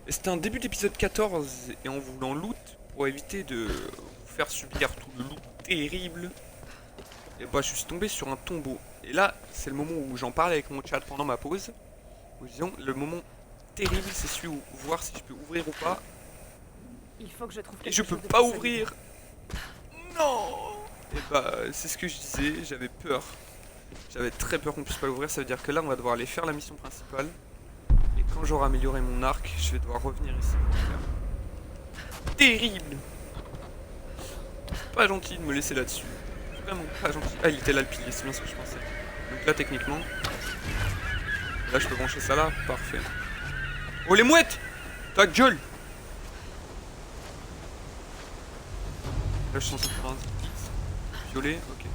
Et c'était un début d'épisode 14, et en voulant loot, pour éviter de vous faire subir tout le loot terrible, et bah je suis tombé sur un tombeau. Et là, c'est le moment où j'en parlais avec mon chat pendant ma pause. Où disons, le moment terrible, c'est celui où voir si je peux ouvrir ou pas. Il faut que je trouve Et je quelque peux chose de pas plus solide. ouvrir. Non. Et bah c'est ce que je disais, j'avais peur. J'avais très peur qu'on puisse pas l'ouvrir, ça veut dire que là on va devoir aller faire la mission principale. Et quand j'aurai amélioré mon arc, je vais devoir revenir ici pour le faire. Terrible. Pas gentil de me laisser là-dessus. Vraiment pas gentil. Ah, il était là le pilier, c'est bien ce que je pensais. Donc là, techniquement, là je peux brancher ça là, parfait. Oh les mouettes. Ta gueule. Là je suis censé faire un X. Violet, ok.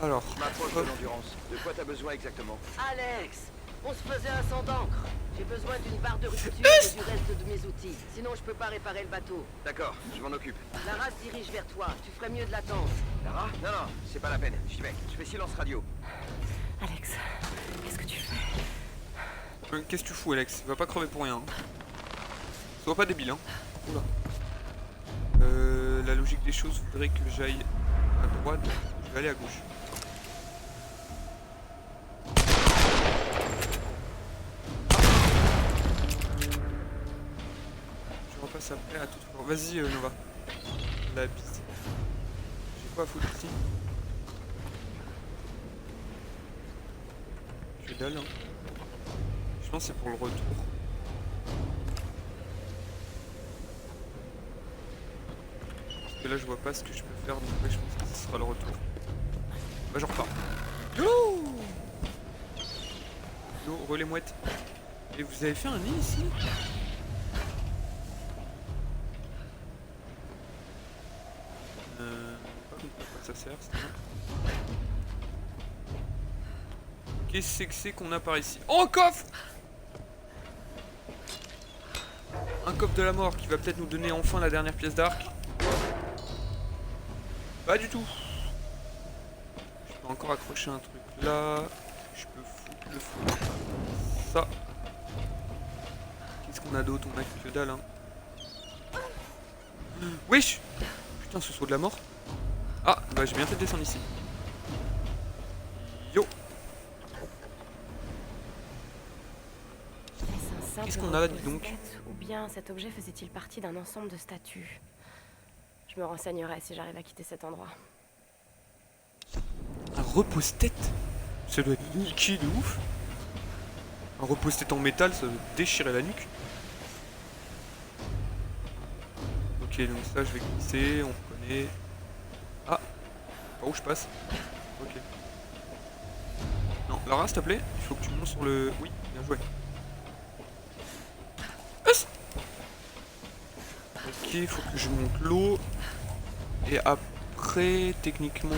Alors, Je m'approche de hop. l'endurance. De quoi t'as besoin exactement? Alex, on se faisait un sang d'encre. J'ai besoin d'une barre de rupture et du reste de mes outils. Sinon, je peux pas réparer le bateau. D'accord, je m'en occupe. Lara se dirige vers toi. Tu ferais mieux de l'attendre. Lara? Non, non, c'est pas la peine. J'y vais. Je fais silence radio. Alex, qu'est-ce que tu fais? Qu'est-ce que tu fous, Alex? Va pas crever pour rien. Hein. Sois pas débile, hein. Oula. La logique des choses voudrait que j'aille à droite. Je vais aller à gauche. Je repasse après à toute fois. Vas-y, Nova. La piste. J'ai quoi à foutre ici? Je vais dalle, hein. Je pense que c'est pour le retour. Parce que là, je vois pas ce que je peux faire, donc ouais, je pense que ce sera le retour. Bah, je repars. Yo, yo, relais mouette. Et vous avez fait un nid ici? Pas compris à quoi ça sert, c'est bien. Qu'est-ce que c'est qu'on a par ici? Oh, un coffre! Un coffre de la mort qui va peut-être nous donner enfin la dernière pièce d'arc. Pas du tout. Je peux encore accrocher un truc là. Je peux foutre le fou. Ça. Qu'est-ce qu'on a d'autre? On a que dalle, hein. Wesh! Putain, ce saut de la mort. Ah, bah j'ai bien fait de descendre ici. Yo! Est-ce un simple Qu'est-ce qu'on a là, dis donc? repose-tête, ou bien cet objet faisait-il partie d'un ensemble de statues? Je me renseignerai si j'arrive à quitter cet endroit. Un repose-tête? Ça doit être niqué de ouf. Un repose-tête en métal, ça doit déchirer la nuque. Ok, donc ça je vais glisser, on connaît. Ah! Par où je passe? Ok. Non, Lara, s'il te plaît, il faut que tu montes sur le... Oui, bien joué. Ok, il faut que je monte l'eau. Et après, techniquement...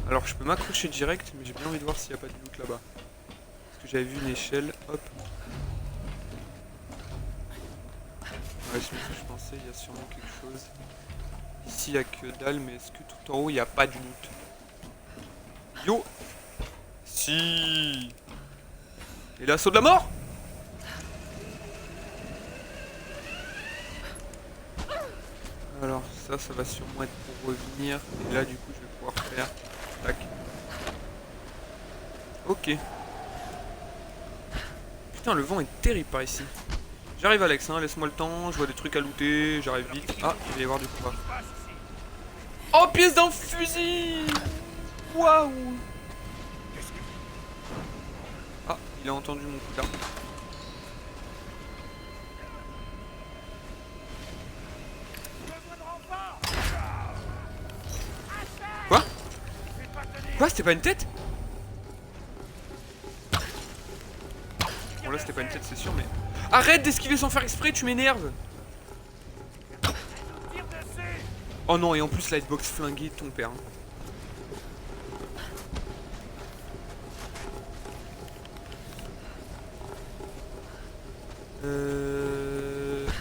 Alors, je peux m'accrocher direct, mais j'ai bien envie de voir s'il n'y a pas de loot là-bas. Parce que j'avais vu une échelle, hop. Ouais, c'est ce que je pensais, il y a sûrement quelque chose. Ici, il n'y a que dalle, mais est-ce que tout en haut, il n'y a pas de loot? Yo! Si! Et l'assaut de la mort? Alors, ça va sûrement être pour revenir. Et là, du coup, je vais pouvoir faire... Tac. Ok. Putain, le vent est terrible par ici. J'arrive, Alex, hein, laisse-moi le temps. Je vois des trucs à looter, j'arrive vite. Ah, il va y avoir du combat. Oh, pièce d'un fusil! Waouh! Ah, il a entendu mon coup d'arme. Quoi? Quoi? C'était pas une tête? Bon, là, c'était pas une tête, c'est sûr, mais... Arrête d'esquiver sans faire exprès, tu m'énerves! Oh non, et en plus, la hitbox flinguée de ton père. Hein.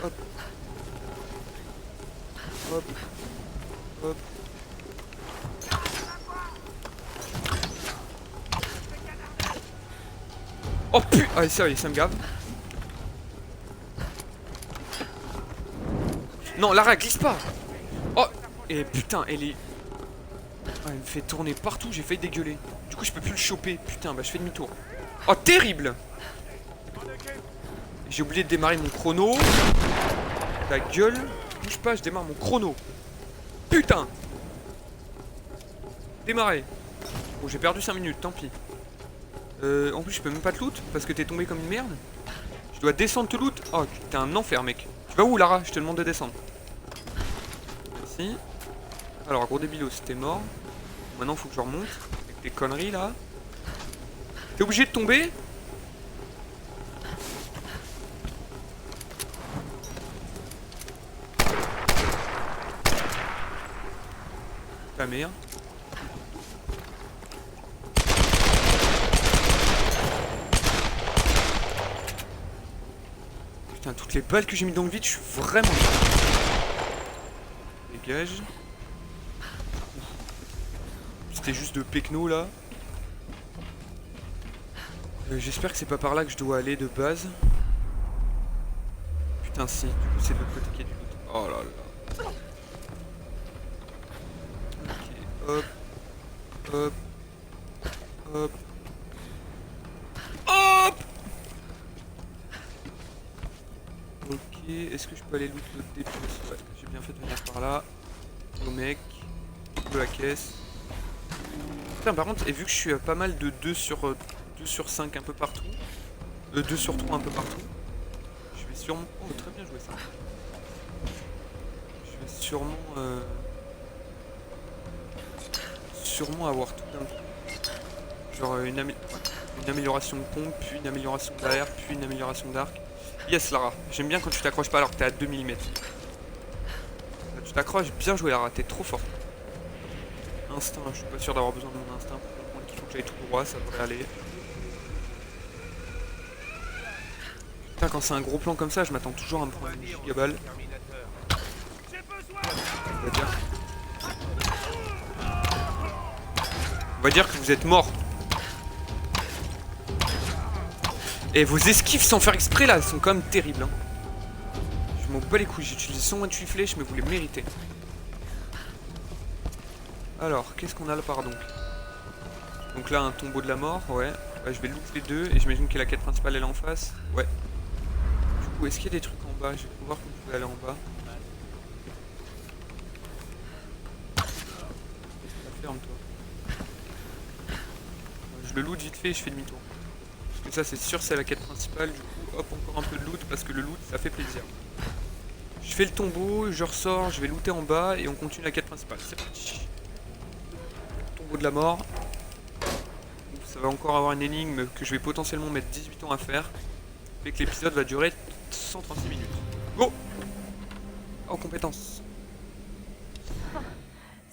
Hop. Hop. Hop. Oh putain. Ah ça me gave. Non, Lara, glisse pas. Oh. Et putain, elle est... Ah, elle me fait tourner partout, j'ai failli dégueuler. Du coup, je peux plus le choper. Putain, bah je fais demi-tour. Oh, terrible. J'ai oublié de démarrer mon chrono. Ta gueule. Bouge pas, je démarre mon chrono. Putain. Démarrer. Bon, j'ai perdu 5 minutes, tant pis. En plus, je peux même pas te loot parce que t'es tombé comme une merde. Je dois descendre te loot. Oh, t'es un enfer, mec. Tu vas où, Lara? Je te demande de descendre. Merci. Alors, gros débilos, t'es mort. Maintenant, faut que je remonte. Avec tes conneries, là. T'es obligé de tomber? Ta merde. Putain, toutes les balles que j'ai mis dans le vide, je suis vraiment... Dégage. C'était juste de pecno là. J'espère que c'est pas par là que je dois aller de base. Putain si, du coup c'est de l'autre côté qui est du loot. Oh là là. Ok, hop. Hop. Hop. Hop. Ok, est-ce que je peux aller loot l'autre début? Ouais, j'ai bien fait de venir par là. Au mec. De la caisse. Putain, par contre, et vu que je suis à pas mal de 2 sur 5 un peu partout, 2 sur 3 un peu partout, je vais sûrement... Oh, très bien joué ça. Je vais sûrement avoir tout d'un coup. Genre une amélioration de pompe, puis une amélioration d'arrière, puis une amélioration d'arc. Yes, Lara. J'aime bien quand tu t'accroches pas alors que t'es à 2 mm. Tu t'accroches, bien joué, Lara, t'es trop fort. Instinct, je suis pas sûr d'avoir besoin de mon instinct pour comprendre qu'il faut que j'aille tout droit, ça devrait aller. Putain, quand c'est un gros plan comme ça, je m'attends toujours à me prendre une gigaballe. On va dire que vous êtes mort. Et vos esquives sans faire exprès là, sont quand même terribles. Hein. Je m'en bats les couilles, j'ai utilisé 128 flèches, mais vous les méritez. Alors, qu'est-ce qu'on a là par donc là, un tombeau de la mort, ouais. Ouais, je vais loot les deux, et j'imagine que la quête principale elle est en face. Ouais. Du coup, est-ce qu'il y a des trucs en bas? Je vais voir comment je peux aller en bas. Ferme-toi. Je le loot vite fait et je fais demi-tour. Parce que ça, c'est sûr, c'est la quête principale. Du coup, hop, encore un peu de loot, parce que le loot, ça fait plaisir. Je fais le tombeau, je ressors, je vais looter en bas, et on continue la quête principale. C'est parti. Tombeau de la mort. Ça va encore avoir une énigme que je vais potentiellement mettre 18 ans à faire. Fait que l'épisode va durer 136 minutes. Go! En compétence.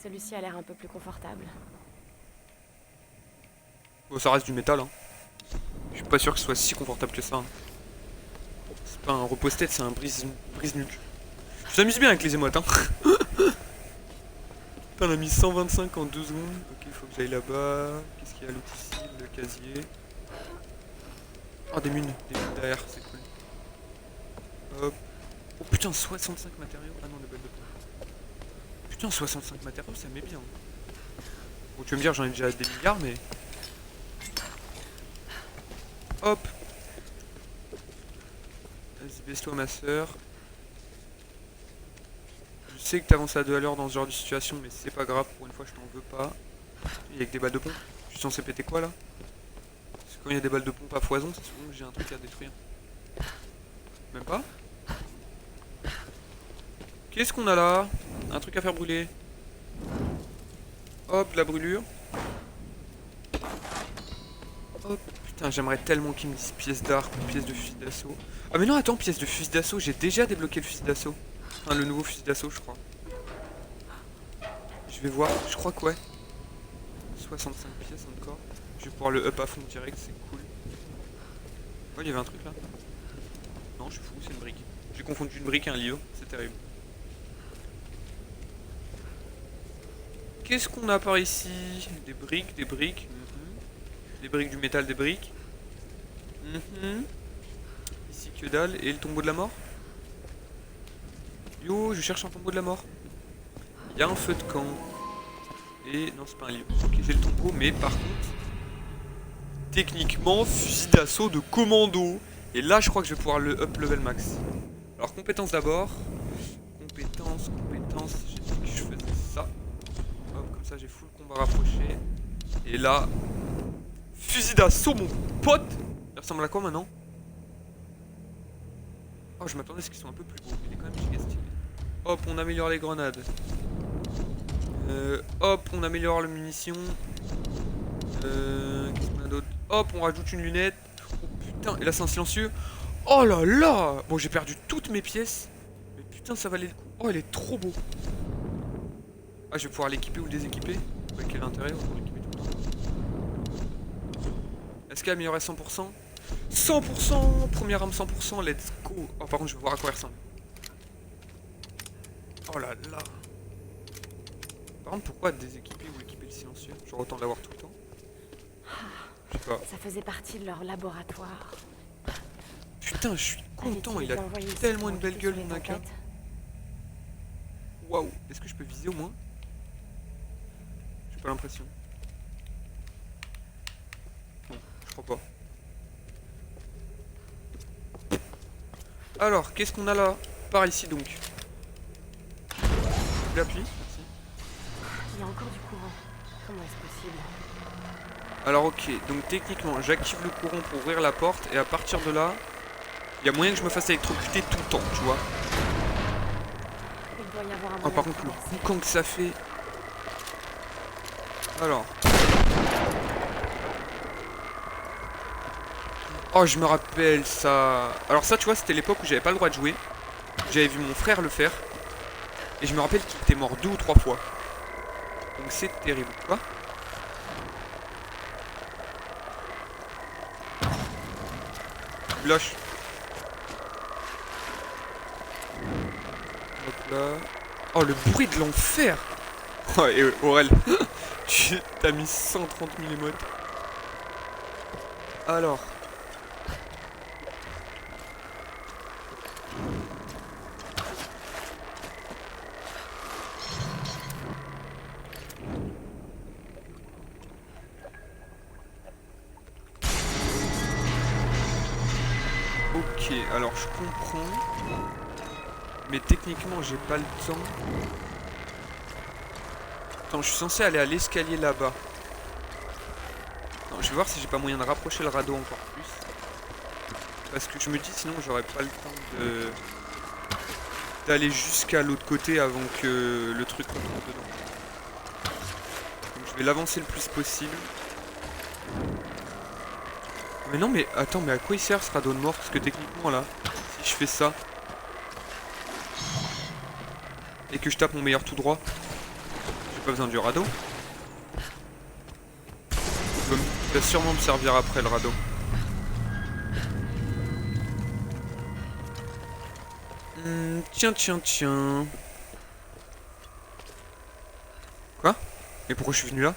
Celui-ci a l'air un peu plus confortable. Bon, ça reste du métal, hein. Je suis pas sûr que ce soit si confortable que ça. Hein. C'est pas un repose-tête, c'est un brise-nuque. Je m'amuse bien avec les émotes, hein. Putain, on a mis 125 en 2 secondes. Ok, il faut que j'aille là-bas. Qu'est-ce qu'il y a l'autre ici? Le casier. Oh, des mines derrière, c'est cool. Hop. Oh putain, 65 matériaux. Ah non, les balles de poing. Putain, 65 matériaux, ça met bien. Bon, tu vas me dire, j'en ai déjà des milliards, mais... Hop. Vas-y, baisse-toi, ma soeur. Je sais que t'avances à 2 à l'heure dans ce genre de situation, mais c'est pas grave, pour une fois je t'en veux pas. Il y a que des balles de pompe. Je suis censé péter quoi là? Parce que quand il y a des balles de pompe à foison, c'est souvent que j'ai un truc à détruire. Même pas? Qu'est-ce qu'on a là? Un truc à faire brûler. Hop, la brûlure. Hop, putain, j'aimerais tellement qu'ils me disent pièce d'arc ou pièce de fusil d'assaut. Ah mais non, attends, pièce de fusil d'assaut, j'ai déjà débloqué le fusil d'assaut. Enfin, le nouveau fusil d'assaut, je crois. Je vais voir, je crois que ouais. 65 pièces encore. Je vais pouvoir le up à fond direct, c'est cool. Oh, il y avait un truc là. Non, je suis fou, c'est une brique. J'ai confondu une brique et un livre, c'est terrible. Qu'est-ce qu'on a par ici? Des briques, des briques. Des briques, du métal, des briques. Mhm. Ici que dalle. Et le tombeau de la mort? Yo, je cherche un tombeau de la mort. Il y a un feu de camp. Et non, c'est pas un livre. Ok, j'ai le tombeau, mais par contre, techniquement, fusil d'assaut de commando. Et là, je crois que je vais pouvoir le up level max. Alors, compétences d'abord. Compétences. J'ai dit que je faisais ça. Hop, comme ça, j'ai full combat rapproché. Et là, fusil d'assaut, mon pote. Il ressemble à quoi maintenant? Oh, je m'attendais à ce qu'ils soient un peu plus beaux. Mais il est quand même giga stylé. Hop, on améliore les grenades. Hop, on améliore la munition. Qu'est-ce qu'on a d'autre? Hop, on rajoute une lunette. Oh putain, et là c'est un silencieux. Oh là là. Bon, j'ai perdu toutes mes pièces. Mais putain, ça valait le coup. Oh, il est trop beau. Ah, je vais pouvoir l'équiper ou le déséquiper. Avec quel intérêt pour l'équiper tout le temps? Est-ce qu'elle améliorait 100%? 100%. Première arme 100%, let's go. Oh, par contre, je vais voir à quoi elle ressemble. Oh là là. Par contre, pourquoi déséquiper ou équiper le silencieux? J'aurais autant l'avoir tout le temps. Je sais pas. Ça faisait partie de leur laboratoire. Putain, je suis content, Allez, il a tu les envoyer tellement pour une belle enquêter gueule, sur les mon AK. enquêtes. Waouh, est-ce que je peux viser au moins? J'ai pas l'impression. Non, je crois pas. Alors, qu'est-ce qu'on a là? Par ici donc. L'appli, merci. Il y a encore du courant. Comment est-ce possible? Alors ok, donc techniquement j'active le courant pour ouvrir la porte et à partir de là, il y a moyen que je me fasse électrocuter tout le temps, tu vois. Il doit y avoir un Ah, moyen par de contre le traverser. boucan que ça fait. Alors. Oh, je me rappelle ça. Alors ça, tu vois, c'était l'époque où j'avais pas le droit de jouer. J'avais vu mon frère le faire. Et je me rappelle qu'il était mort 2 ou 3 fois. Donc c'est terrible, quoi. Lâche. Hop là. Oh, le bruit de l'enfer. Oh, et Aurel, tu t'as mis 130 000 émotes. Alors. Ok, alors je comprends. Mais techniquement, j'ai pas le temps. Attends, je suis censé aller à l'escalier là-bas. Je vais voir si j'ai pas moyen de rapprocher le radeau encore plus. Parce que je me dis sinon j'aurais pas le temps de d'aller jusqu'à l'autre côté avant que le truc retombe dedans. Donc je vais l'avancer le plus possible. Mais non, mais attends, mais à quoi il sert ce radeau de mort? Parce que techniquement là, si je fais ça et que je tape mon meilleur tout droit, j'ai pas besoin du radeau. Il va sûrement me servir après le radeau. Tiens. Quoi? Mais pourquoi je suis venu là?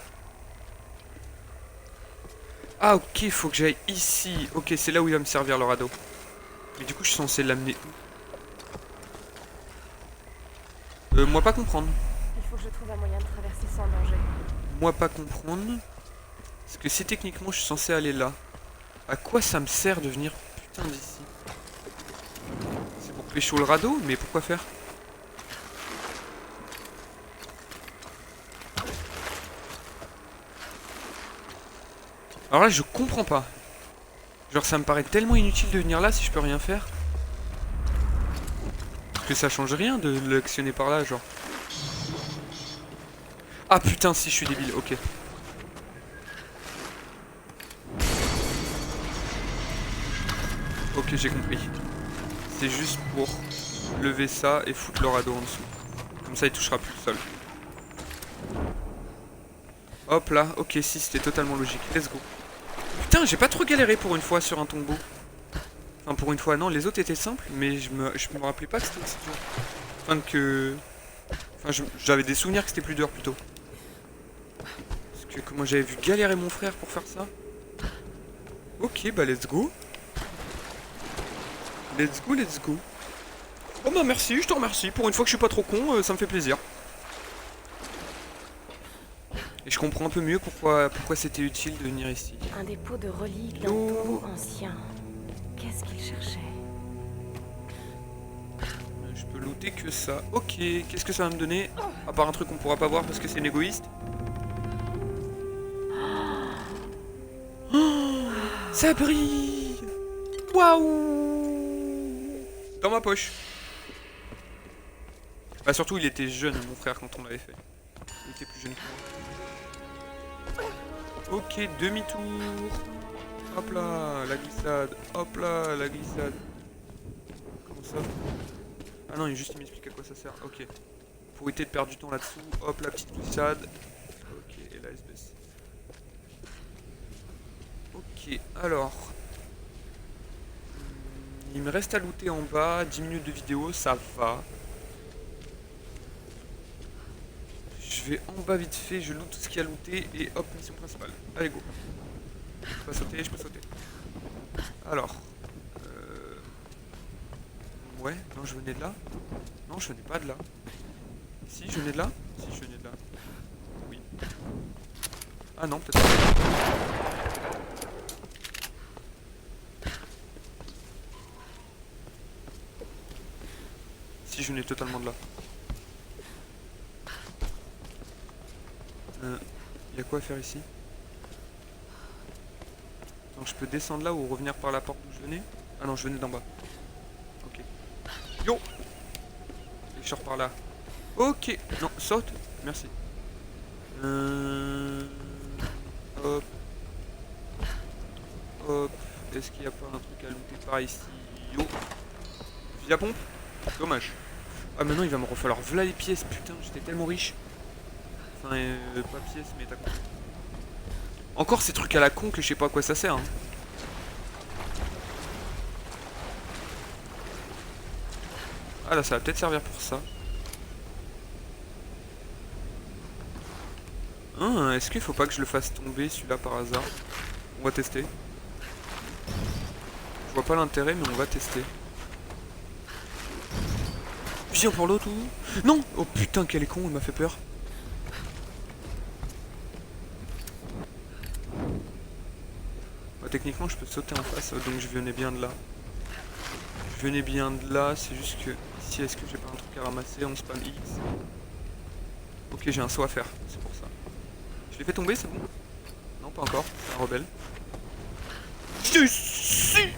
Ah ok, il faut que j'aille ici. Ok, c'est là où il va me servir le radeau. Mais du coup, je suis censé l'amener où? Moi pas comprendre. Il faut que je trouve un moyen de traverser sans danger. Moi pas comprendre. Parce que si techniquement je suis censé aller là, à quoi ça me sert de venir putain d'ici? C'est pour pécho le radeau? Mais pourquoi faire? Alors là je comprends pas. Genre ça me paraît tellement inutile de venir là si je peux rien faire. Parce que ça change rien de l'actionner par là genre. Ah putain si je suis débile, ok. Ok j'ai compris. C'est juste pour lever ça et foutre le radeau en dessous. Comme ça il touchera plus le sol. Hop là, ok si c'était totalement logique, let's go. Putain j'ai pas trop galéré pour une fois sur un tombeau. Enfin pour une fois non, les autres étaient simples mais je me rappelais pas que c'était aussi dur. Enfin que... Enfin j'avais des souvenirs que c'était plus dur plutôt. Parce que comment j'avais vu galérer mon frère pour faire ça. Ok bah let's go. Let's go, let's go. Oh bah merci, je te remercie. Pour une fois que je suis pas trop con, ça me fait plaisir. Et je comprends un peu mieux pourquoi c'était utile de venir ici. Un dépôt de reliques d'un Yo. tombeau ancien. Qu'est-ce qu'il cherchait? Je peux looter que ça. Ok, qu'est-ce que ça va me donner? À part un truc qu'on pourra pas voir parce que c'est un égoïste. Oh, ça brille. Waouh. Dans ma poche. Bah surtout il était jeune mon frère quand on l'avait fait. Il était plus jeune que moi. Ok, demi-tour. Hop là, la glissade. Hop là, la glissade. Comment ça? Ah non, il m'explique à quoi ça sert. Ok. Pour éviter de perdre du temps là-dessous. Hop, la petite glissade. Ok, et là, elle se baisse. Ok, alors. Il me reste à looter en bas. 10 minutes de vidéo, ça va. Je vais en bas vite fait, je loot tout ce qu'il y a looté et hop, mission principale. Allez, go. Je peux sauter, je peux sauter. Alors. Ouais, non, je venais de là. Non, je venais pas de là. Si, je venais de là. Si, je venais de là. Oui. Ah non, peut-être pas. Si, je venais totalement de là. Y a quoi à faire ici? Donc je peux descendre là ou revenir par la porte d'où je venais? Ah non, je venais d'en bas. Ok. Yo! Et je sors par là. Ok. Non, saute. Merci. Hop. Hop. Est-ce qu'il n'y a pas un truc à looter par ici? Yo. Fusil à pompe? Dommage. Ah maintenant il va me refalloir v'là les pièces. Putain, j'étais tellement riche. Enfin, pas pièces, mais t'as compris. Encore ces trucs à la con que je sais pas à quoi ça sert. Hein. Ah là, ça va peut-être servir pour ça. Ah, est-ce qu'il faut pas que je le fasse tomber celui-là par hasard? On va tester. Je vois pas l'intérêt, mais on va tester. Viens pour l'autre ou... Non! Oh putain, quel est con, il m'a fait peur. Bah, techniquement, je peux sauter en face, donc je venais bien de là. Je venais bien de là, c'est juste que... Ici, est-ce que j'ai pas un truc à ramasser? On spam X. Ok, j'ai un saut à faire, c'est pour ça. Je l'ai fait tomber, c'est bon? Non, pas encore, c'est un rebelle. Si.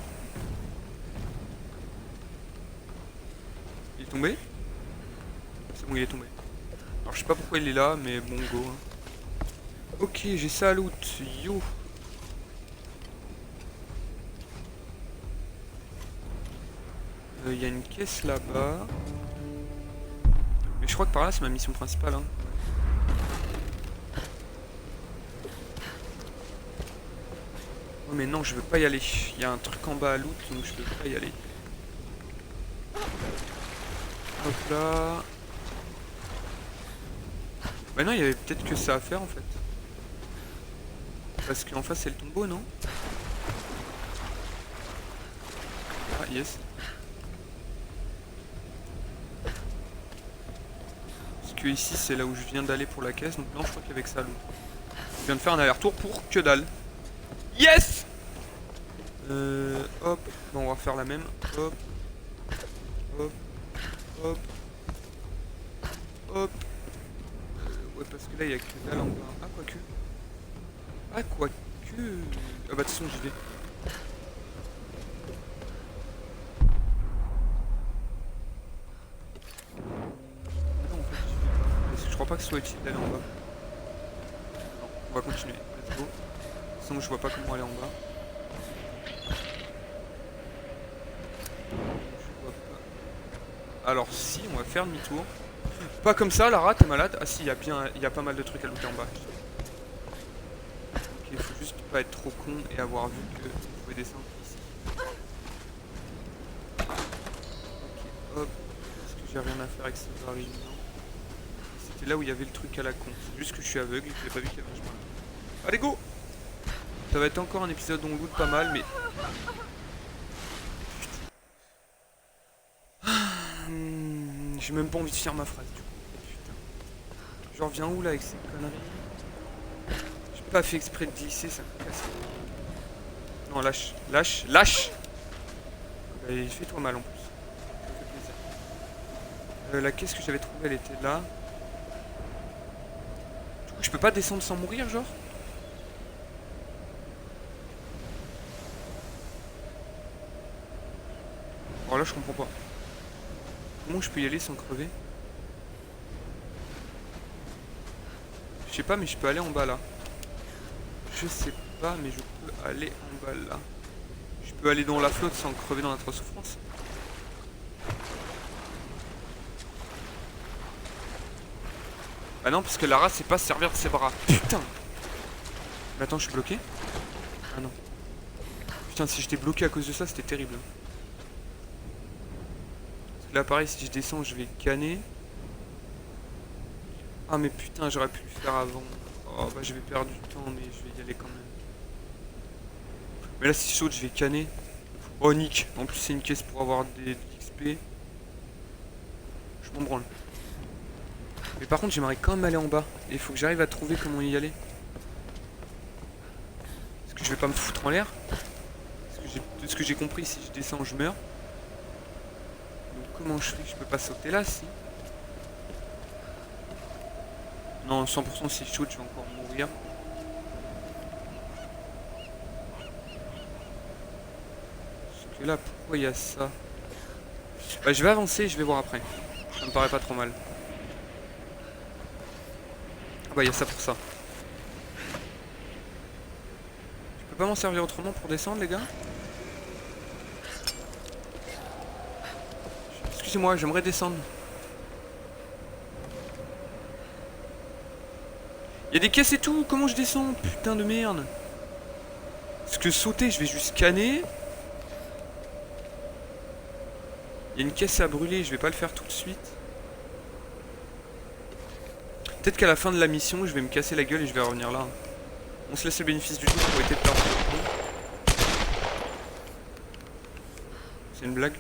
Il est tombé? C'est bon, il est tombé. Alors, je sais pas pourquoi il est là, mais bon, go. Hein. Ok, j'ai ça à loot, yo. Il y a une caisse là-bas. Mais je crois que par là, c'est ma mission principale. Hein. Oh mais non, je veux pas y aller. Il y a un truc en bas à loot, donc je veux pas y aller. Hop là. Bah non, il y avait peut-être que ça à faire en fait. Parce qu'en face, c'est le tombeau, non? Ah, yes. Parce que ici, c'est là où je viens d'aller pour la caisse, donc non, je crois qu'avec ça, loot. Je viens de faire un aller-retour pour que dalle. Yes! Hop. Bon, on va refaire la même. Hop. Hop. Hop. Hop. Ouais, parce que là, il y a que dalle en bas. Ah, quoique. Ah, quoique. Ah, bah, de toute façon, j'y vais. Non, en fait, j'y vais pas. Parce que je crois pas que ce soit utile d'aller en bas. Non, on va continuer. Let's go. Sinon, je vois pas comment aller en bas. Alors si, on va faire demi-tour. Pas comme ça, Lara, t'es malade? Ah si, il y a pas mal de trucs à looter en bas. Ok, il faut juste pas être trop con et avoir vu que vous pouvez descendre ici. Ok, hop. Est-ce que j'ai rien à faire avec ce baril? Non. C'était là où il y avait le truc à la con. C'est juste que je suis aveugle et que j'ai pas vu qu'il y avait un chemin. Allez, go! Ça va être encore un épisode où on loot pas mal, mais... j'ai même pas envie de faire ma phrase du coup. Putain. Je reviens où là avec ces conneries? J'ai pas fait exprès de glisser, ça me casse. Non, lâche, lâche, lâche! Bah, fais-toi mal en plus. Ça me fait plaisir. La caisse que j'avais trouvée, elle était là. Du coup, je peux pas descendre sans mourir, genre? Alors là, je comprends pas. Comment je peux y aller sans crever? Je sais pas, mais je peux aller en bas là. Je sais pas, mais je peux aller en bas là. Je peux aller dans la flotte sans crever dans la trop souffrance. Ah non, parce que Lara sait pas se servir de ses bras. Putain! Mais attends, je suis bloqué? Ah non. Putain, si j'étais bloqué à cause de ça, c'était terrible. Parce que là, pareil, si je descends, je vais canner. Ah, mais putain, j'aurais pu le faire avant. Oh, bah, je vais perdre du temps, mais je vais y aller quand même. Mais là, si je saute, je vais canner. Oh, nick. En plus, c'est une caisse pour avoir des XP. Je m'en branle. Mais par contre, j'aimerais quand même aller en bas. Et il faut que j'arrive à trouver comment y aller. Est-ce que je vais pas me foutre en l'air? De ce que j'ai compris, si je descends, je meurs. Donc comment je fais? Je peux pas sauter là, si? Non, 100% si je saute, je vais encore mourir. Parce que là, pourquoi il y a ça? Bah, je vais avancer et je vais voir après. Ça me paraît pas trop mal. Ah bah, il y a ça pour ça. Je peux pas m'en servir autrement pour descendre, les gars? Excusez-moi, j'aimerais descendre. Il y a des caisses et tout, comment je descends? Putain de merde. Parce que sauter, je vais juste scanner. Il y a une caisse à brûler, je vais pas le faire tout de suite. Peut-être qu'à la fin de la mission, je vais me casser la gueule et je vais revenir là. On se laisse le bénéfice du doute pour éviter de perdre. C'est une blague?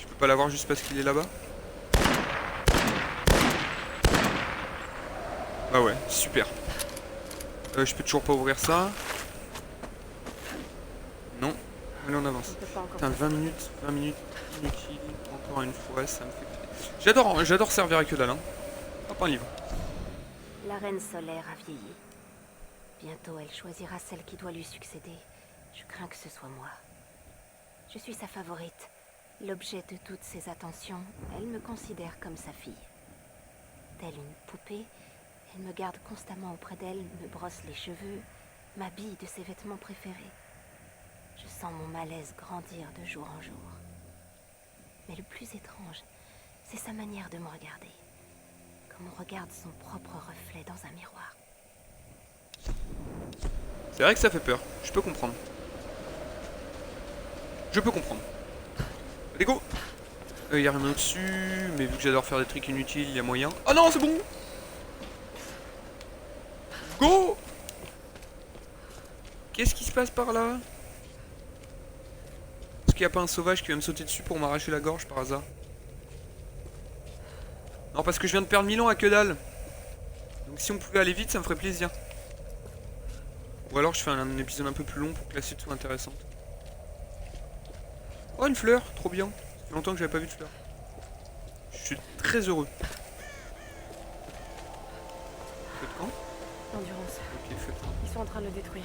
Je peux pas l'avoir juste parce qu'il est là-bas? Ah ouais, super. Je peux toujours pas ouvrir ça. Non. Allez, on avance. Putain, 20 minutes inutile. Encore une fois, ça me fait plaisir. J'adore servir à que dalle, hein. Hop, un livre. La reine solaire a vieilli. Bientôt, elle choisira celle qui doit lui succéder. Je crains que ce soit moi. Je suis sa favorite. L'objet de toutes ses attentions, elle me considère comme sa fille. Telle une poupée, elle me garde constamment auprès d'elle, me brosse les cheveux, m'habille de ses vêtements préférés. Je sens mon malaise grandir de jour en jour. Mais le plus étrange, c'est sa manière de me regarder. Comme on regarde son propre reflet dans un miroir. C'est vrai que ça fait peur, je peux comprendre. Je peux comprendre. Allez, go! Y a rien au-dessus, mais vu que j'adore faire des trucs inutiles, il y a moyen. Oh non, c'est bon! Go! Qu'est-ce qui se passe par là? Est-ce qu'il n'y a pas un sauvage qui va me sauter dessus pour m'arracher la gorge par hasard? Non, parce que je viens de perdre 1000 ans à que dalle. Donc si on pouvait aller vite, ça me ferait plaisir. Ou alors je fais un épisode un peu plus long pour que la suite soit intéressante. Oh, une fleur, trop bien. Ça fait longtemps que j'avais pas vu de fleur. Je suis très heureux. Feu de camp? Endurance. Ok, feu de camp. Ils sont en train de le détruire.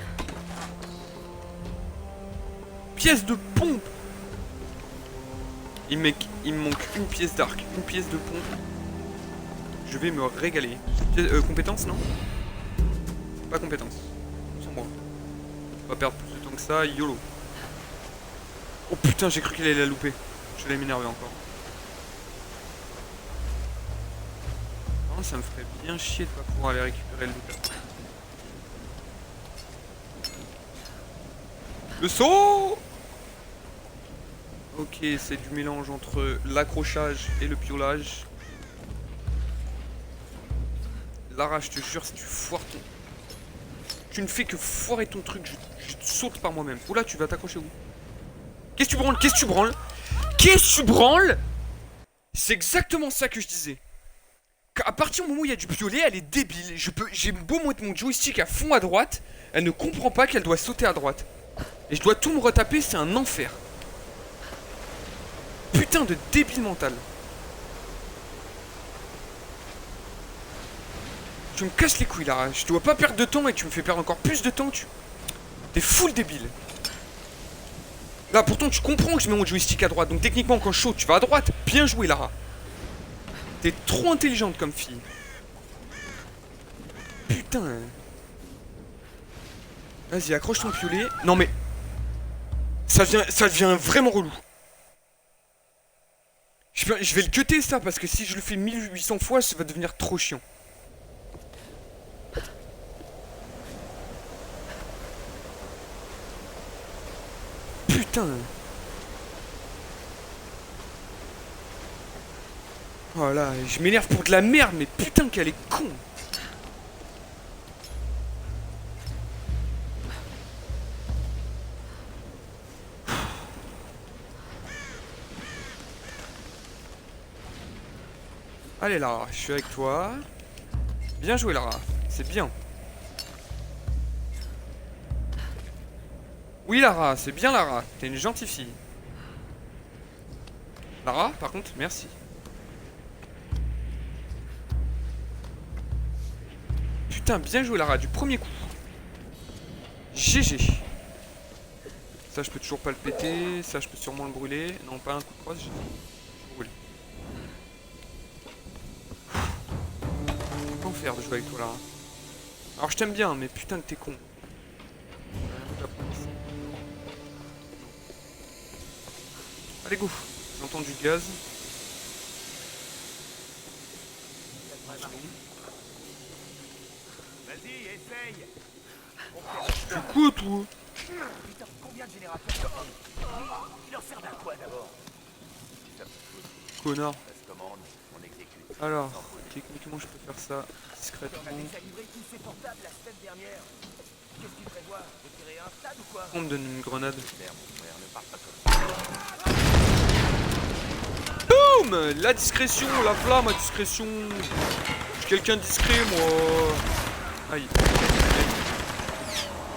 Pièce de pompe! Il me manque une pièce d'arc, une pièce de pompe. Je vais me régaler. Compétence, non? Pas compétence. Sans moi. On va perdre plus de temps que ça, YOLO. Oh putain, j'ai cru qu'il allait la louper. Je vais m'énerver encore. Non, ça me ferait bien chier de pas pouvoir aller récupérer le loot. Le saut! Ok, c'est du mélange entre l'accrochage et le piolage. Lara, je te jure, si tu foires ton... Tu ne fais que foirer ton truc, je te saute par moi-même. Oula, tu vas t'accrocher où? Qu'est-ce que tu branles? Qu'est-ce que tu branles? Qu'est-ce que tu branles? C'est exactement ça que je disais. À partir du moment où il y a du violet, elle est débile. J'ai beau mettre mon joystick à fond à droite, elle ne comprend pas qu'elle doit sauter à droite. Et je dois tout me retaper, c'est un enfer. Putain de débile mental. Tu me casses les couilles là, je dois pas perdre de temps et tu me fais perdre encore plus de temps, T'es full débile. Là pourtant tu comprends que je mets mon joystick à droite, donc techniquement quand je saute tu vas à droite. Bien joué Lara. T'es trop intelligente comme fille. Putain. Vas-y accroche ton piolet. Non mais... Ça devient vraiment relou. Je vais le cutter ça parce que si je le fais 1800 fois ça va devenir trop chiant. Putain. Oh là, je m'énerve pour de la merde, mais putain qu'elle est con. Allez Lara, je suis avec toi. Bien joué Lara, c'est bien. Oui Lara, c'est bien Lara, t'es une gentille fille. Lara, par contre, merci. Putain, bien joué Lara, du premier coup. GG. Ça, je peux toujours pas le péter. Ça, je peux sûrement le brûler. Non, pas un coup de crosse, je brûle. L'enfer de jouer avec toi Lara. Alors, je t'aime bien, mais putain que t'es con. Allez go, j'entends du gaz. Vas-y, essaye. C'est quoi toi? Putain, combien de générateurs? Il leur sert à quoi d'abord? Connard. Passe commande, on exécute. Alors, techniquement, je peux faire ça discrètement. On a décalibré tous ces portables la semaine dernière. Qu'est-ce qu'il prévoit? De tirer un stade ou quoi? On me donne une grenade. Merde, mon frère, ne parle pas comme Boum! La discrétion, la flamme à discrétion. Je suis quelqu'un de discret, moi. Aïe.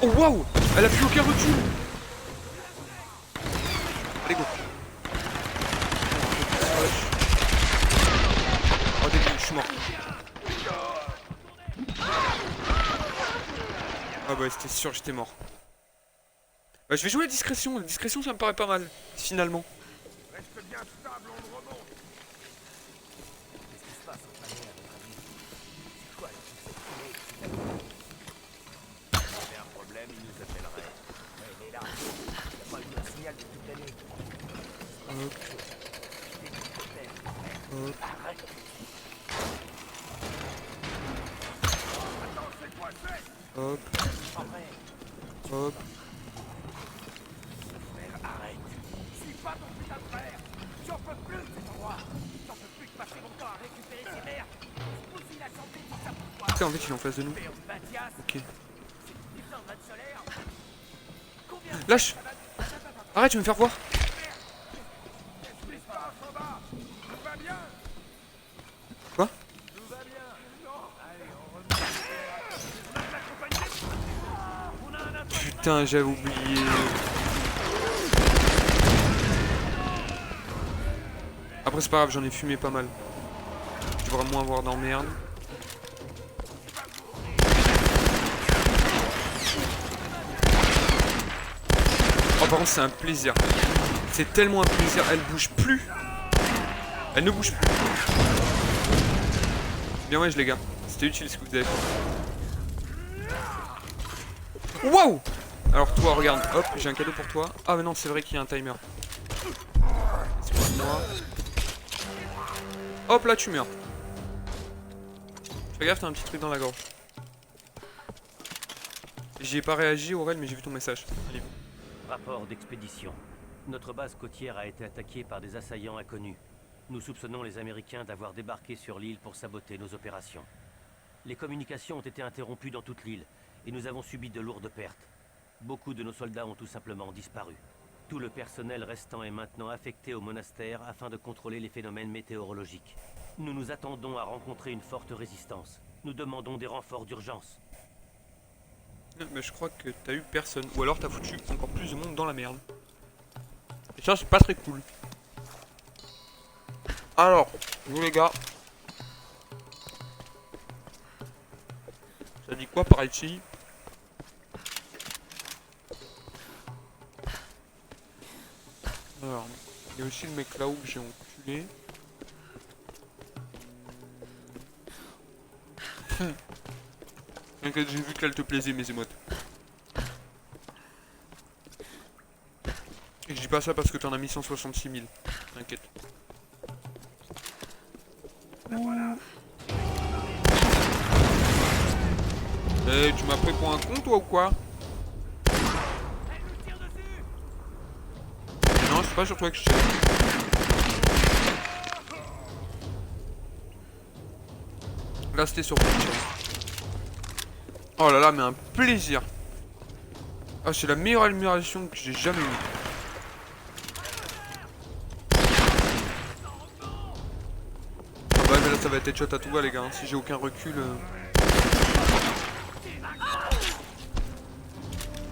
Oh waouh! Elle a plus aucun recul. Allez go. Oh débile, je suis mort. Ah bah c'était sûr, j'étais mort. Bah je vais jouer la discrétion. La discrétion, ça me paraît pas mal, finalement. Reste bien stable, on le remonte. Qu'est-ce qui se passe en famille, à votre avis? C'est quoi, il y a un problème, il nous appellerait. Ouais, mais là, il n'y a pas eu un signal de toute l'année. Hop. Hop. Arrête. Attends, c'est quoi, c'est? Hop. En vrai, Hop. frère, arrête. Je suis pas ton putain de frère. J'en peux plus de cet endroit. J'en peux plus de passer mon temps à récupérer ces merdes. Aussi la santé, tout ça pour toi. Putain, en fait, il est en face de nous. Père Mathias, Ok. putain de vanne solaire. Combien de Lâche! Arrête, tu veux me faire voir? Qu'est-ce qui se passe en bas? Tout va bien? Quoi? Tout va bien. Non. Allez, on remet. On a de la compagnie. On a un impact. Putain, j'avais oublié. Après, c'est pas grave, j'en ai fumé pas mal. Je vais vraiment avoir d'emmerde. Oh, par contre, c'est un plaisir. C'est tellement un plaisir. Elle bouge plus. Elle ne bouge plus. Bien, ouais, les gars. C'était utile ce que vous avez fait. Waouh! Alors, toi, regarde. Hop, j'ai un cadeau pour toi. Ah, mais non, c'est vrai qu'il y a un timer. Excuse-moi. Hop, là, tu meurs. Fais gaffe, t'as un petit truc dans la gorge. J'y ai pas réagi, Aurel, mais j'ai vu ton message. Allez. Rapport d'expédition. Notre base côtière a été attaquée par des assaillants inconnus. Nous soupçonnons les Américains d'avoir débarqué sur l'île pour saboter nos opérations. Les communications ont été interrompues dans toute l'île et nous avons subi de lourdes pertes. Beaucoup de nos soldats ont tout simplement disparu. Tout le personnel restant est maintenant affecté au monastère afin de contrôler les phénomènes météorologiques. Nous nous attendons à rencontrer une forte résistance. Nous demandons des renforts d'urgence. Mais je crois que t'as eu personne. Ou alors t'as foutu encore plus de monde dans la merde. Et ça, c'est pas très cool. Alors, vous les gars. Ça dit quoi par ici? Alors, il y a aussi le mec là-haut que j'ai enculé. T'inquiète, j'ai vu qu'elle te plaisait mes émotes. Et je dis pas ça parce que t'en as mis 166 000. T'inquiète. Eh, tu m'as pris pour un con toi ou quoi? Non, c'est pas sur toi que je tire. Là, c'était sur toi que je tire. Oh là là, mais un plaisir. Ah, c'est la meilleure admiration que j'ai jamais eue. Ah bah là, ça va être headshot à tout va les gars, hein. Si j'ai aucun recul...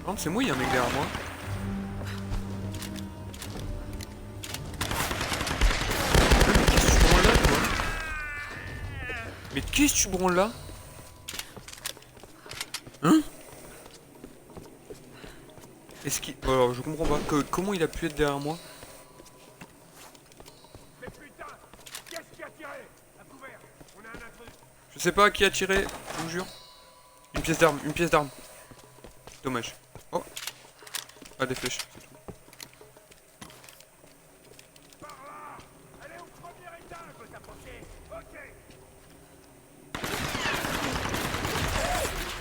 Non, c'est moi, il y a un mec derrière moi. Mais qu'est-ce que tu branles là, toi? Hein? Est-ce qu'il... Alors, je comprends pas. Comment il a pu être derrière moi? Mais putain, qu'est-ce qui a tiré? À couvert, on a un intrus. Je sais pas qui a tiré, je vous jure. Une pièce d'arme, une pièce d'arme. Dommage. Oh. Ah, des flèches, c'est tout. Par là, elle est au premier étage, peut s'approcher. Ok.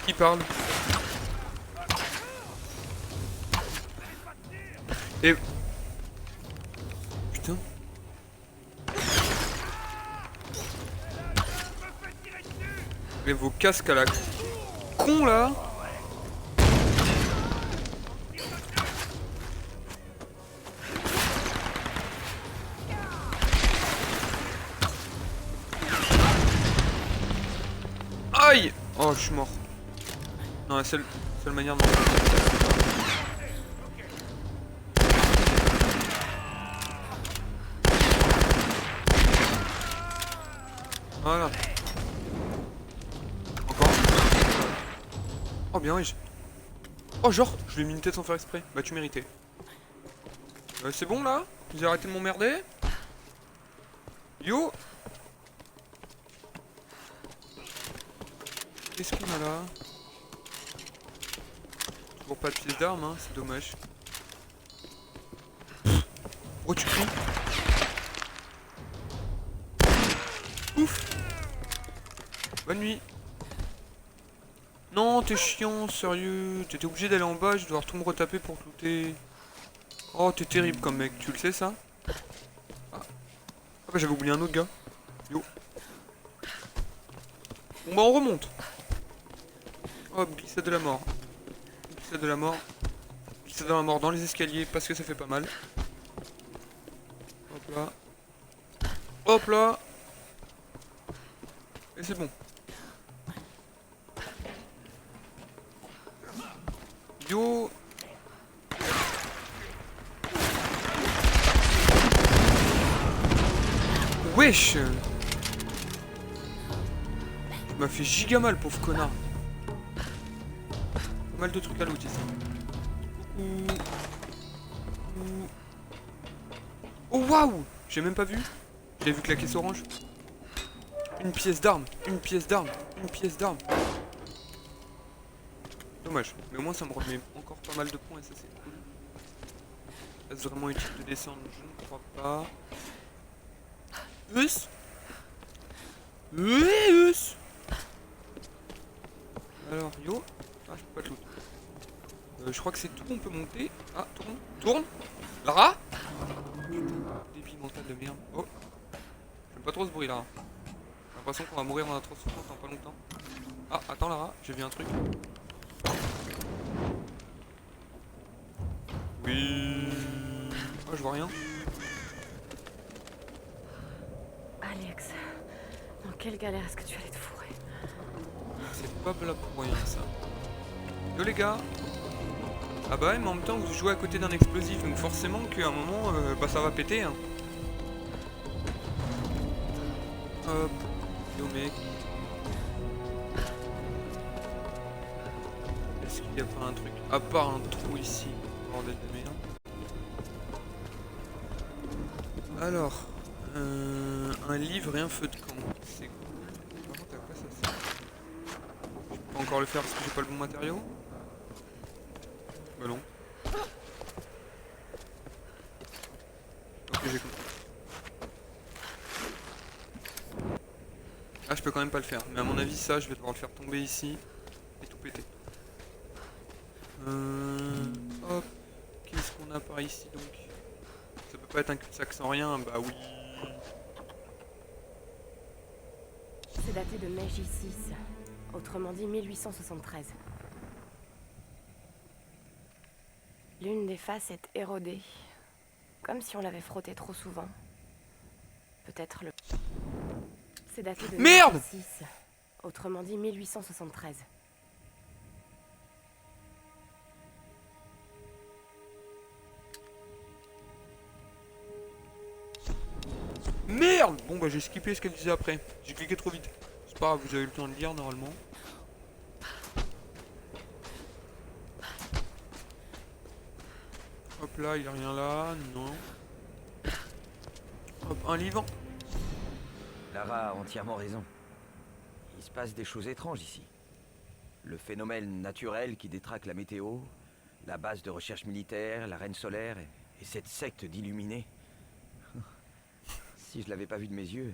Qui parle? Et... Putain. Mais vos casques à la con là. Aïe. Oh, je suis mort. Non, la seule manière de... Voilà. Encore. Oh bien oui. Oh genre, je lui ai mis une tête sans faire exprès. Bah tu méritais. C'est bon là? Vous avez arrêté de m'emmerder? Yo. Qu'est-ce qu'on a là? Toujours pas de pièce d'armes, hein, c'est dommage. Oh tu cries? Ouf. Bonne nuit. Non, t'es chiant, sérieux. T'étais obligé d'aller en bas, je vais devoir tout me retaper pour looter. Oh, t'es terrible comme mec, tu le sais ça? Ah, bah j'avais oublié un autre gars. Yo. Bon bah on remonte. Hop, glissade de la mort. Glissade de la mort. Glissade de la mort dans les escaliers parce que ça fait pas mal. Hop là. Hop là. Et c'est bon. Yo. Wesh. Tu m'as fait giga mal, pauvre connard. Pas mal de trucs à looter ça. Oh waouh. J'ai même pas vu. J'ai vu que la caisse orange. Une pièce d'arme, une pièce d'arme, une pièce d'arme. Dommage, mais au moins ça me remet encore pas mal de points et ça c'est cool. Est-ce vraiment utile de descendre? Je ne crois pas. Us. Us. Alors, yo. Ah, je peux pas te loot. Je crois que c'est tout, on peut monter. Ah, tourne, tourne. Lara. Débit mental de merde. Oh. J'aime pas trop ce bruit là. J'ai l'impression qu'on va mourir dans la transformation dans pas longtemps. Ah, attends Lara, j'ai vu un truc. Oui. je vois rien. Alex, dans quelle galère est-ce que tu allais te fourrer? C'est pas là pour rien ça. Yo les gars. Ah bah ouais, mais en même temps vous jouez à côté d'un explosif, donc forcément qu'à un moment bah ça va péter hein. Hop. Yo mec. Est-ce qu'il y a pas un truc? À part un trou ici. Bordel de merde. Alors. Un livre et un feu de camp. C'est cool. Par contre à quoi ça sert? Je peux pas encore le faire parce que j'ai pas le bon matériau? Bah non. Ok, j'ai compris. Ah, je peux quand même pas le faire. Mais à mon avis, ça, je vais devoir le faire tomber ici et tout péter. Hop. Qu'est-ce qu'on a par ici donc? Ça peut pas être un cul-de-sac sans rien. Bah oui. C'est daté de Meiji 6, autrement dit 1873. L'une des faces est érodée, comme si on l'avait frotté trop souvent. Peut-être le... C'est daté de Merde! Meiji 6, autrement dit 1873. Merde! Bon bah j'ai skippé ce qu'elle disait après. J'ai cliqué trop vite. C'est pas grave, vous avez eu le temps de lire normalement. Hop là, il y a rien là, non. Hop, un livre. Lara a entièrement raison. Il se passe des choses étranges ici. Le phénomène naturel qui détraque la météo, la base de recherche militaire, la reine solaire et cette secte d'illuminés. Si je l'avais pas vu de mes yeux,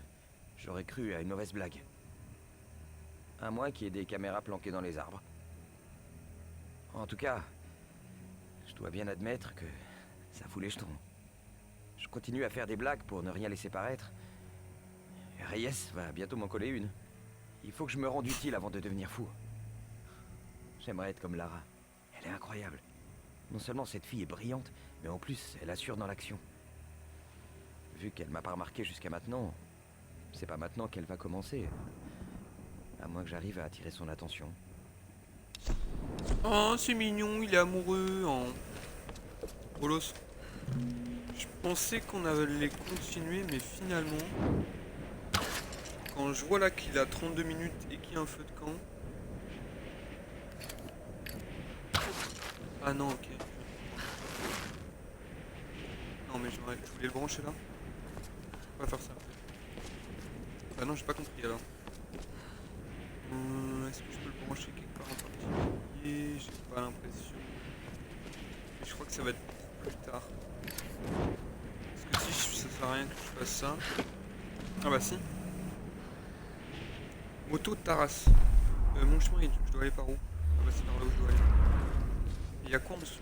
j'aurais cru à une mauvaise blague. À moins qu'il y ait des caméras planquées dans les arbres. En tout cas, je dois bien admettre que ça fout les jetons. Je continue à faire des blagues pour ne rien laisser paraître. Reyes va bientôt m'en coller une. Il faut que je me rende utile avant de devenir fou. J'aimerais être comme Lara. Elle est incroyable. Non seulement cette fille est brillante, mais en plus, elle assure dans l'action. Vu qu'elle m'a pas remarqué jusqu'à maintenant, c'est pas maintenant qu'elle va commencer. À moins que j'arrive à attirer son attention. Oh, c'est mignon, il est amoureux. Oh. Bolos. Je pensais qu'on allait continuer, mais finalement, quand je vois là qu'il a 32 minutes et qu'il y a un feu de camp. Ah non, ok. Non, mais je voulais le brancher là. On va faire ça. Ah non, j'ai pas compris alors. Est-ce que je peux le brancher quelque part en particulier? J'ai pas l'impression. Mais je crois que ça va être plus tard. Parce que si ça sert à rien que je fasse ça. Ah bah si. Moto Taras. Mon chemin, je dois aller par où? Ah bah c'est par là où je dois aller. Il y a quoi en dessous?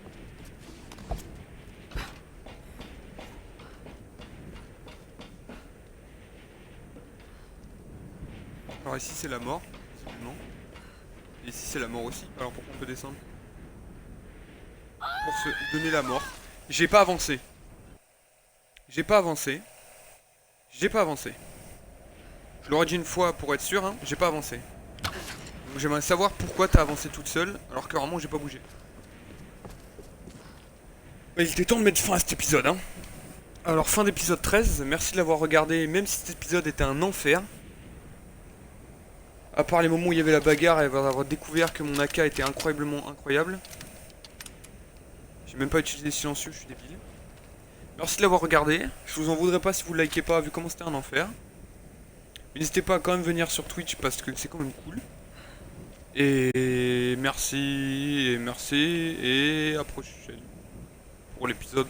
Alors ici c'est la mort, visiblement. Et ici c'est la mort aussi. Alors pourquoi on peut descendre? Pour se donner la mort. J'ai pas avancé. J'ai pas avancé. J'ai pas avancé. Je l'aurais dit une fois pour être sûr, hein. J'ai pas avancé. Donc j'aimerais savoir pourquoi t'as avancé toute seule alors que vraiment j'ai pas bougé. Mais il était temps de mettre fin à cet épisode, hein. Alors fin d'épisode 13, merci de l'avoir regardé, même si cet épisode était un enfer. À part les moments où il y avait la bagarre et avoir découvert que mon AK était incroyablement incroyable. J'ai même pas utilisé silencieux, je suis débile. Merci de l'avoir regardé. Je vous en voudrais pas si vous ne likez pas vu comment c'était un enfer. N'hésitez pas à quand même venir sur Twitch parce que c'est quand même cool. Et merci, et à prochaine pour l'épisode